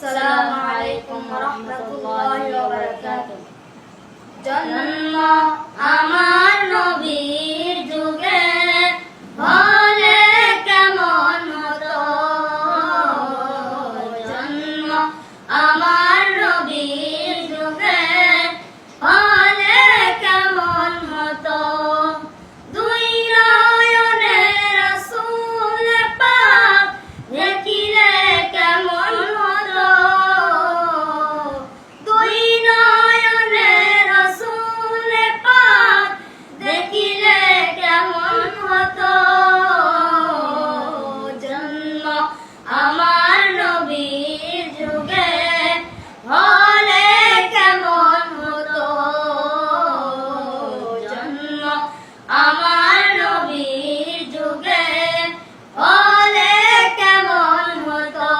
আসসালামু আলাইকুম ওয়া রাহমাতুল্লাহি ওয়া বারাকাতুহু। জন্ম আমার নবীর যুগে হলে কেমন হতো, জন্ম আমার নবীর যুগে হলে কেমন হতো। দুই নয়নে রাসূল পাক দেখিলে কেমন হতো, দুই নয়নে রাসূল পাক দেখিলে কেমন হতো। জন্ম আমার নবীর যুগে হলে কেমন হতো, জন্ম আমার নবীর যুগে হলে কেমন হতো।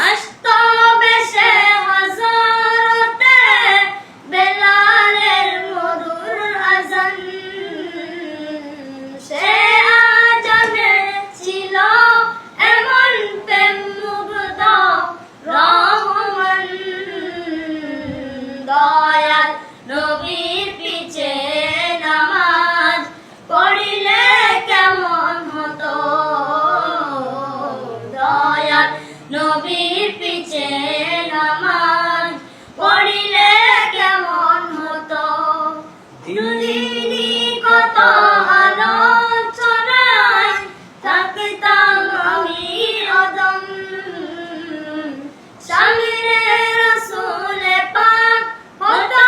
আসতো বেশে হযরতে বেলালের মধুর আযান, সে আযানে ছিল এমন প্রেম মুগ্ধ রহমান। দয়াল নবীর পিছে নামাজ পড়িলে কেমন হতো, দয়াল নবীর পিছে নামাজ পড়িলে কেমন হতো। দিনই কত আলোচনায় থাকতাম আমি অদম, সামনে রাসূল পাক হতো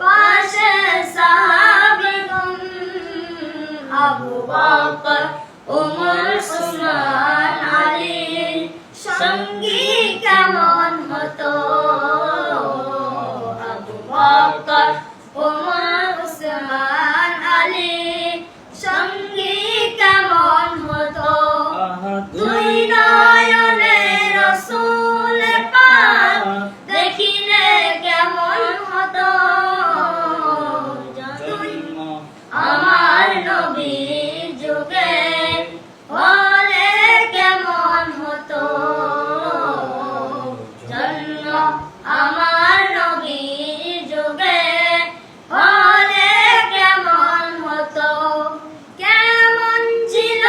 পাশে সাহাবীগণ। আবু বকর ওমর ওসমান আলীর সঙ্গী কেমন হতো, আবু বকর ওমর ওসমান আলীর সঙ্গী কেমন হতো। দুই নয়নে রাসূল পাক দেখিলে কেমন হতো, জন্ম আমার নবীর যুগে হলে কেমন হতো, জন্ম আমার নবীর যুগে হলে কেমন হতো। কেমন ছিল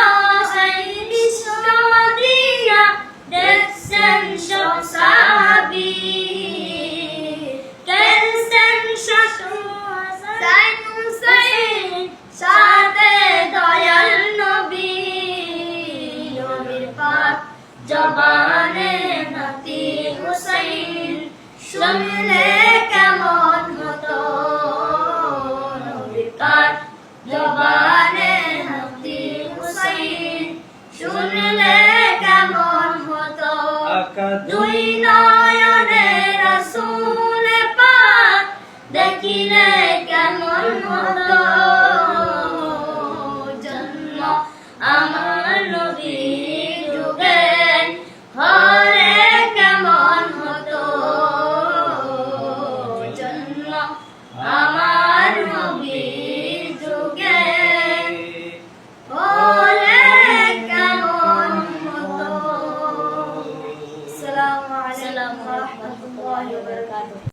সেই বিশ্ব মদিনা দেখছেন সব সাহাবী, খেলছেন হাসান হুসাইন সাথে দয়াল নবী। নবীর পাক জবানে নাতি হুসাইন শুনলে কেমন হতো, নবীর পাক জবানে নাতি হুসাইন শুনলে কেমন হতো।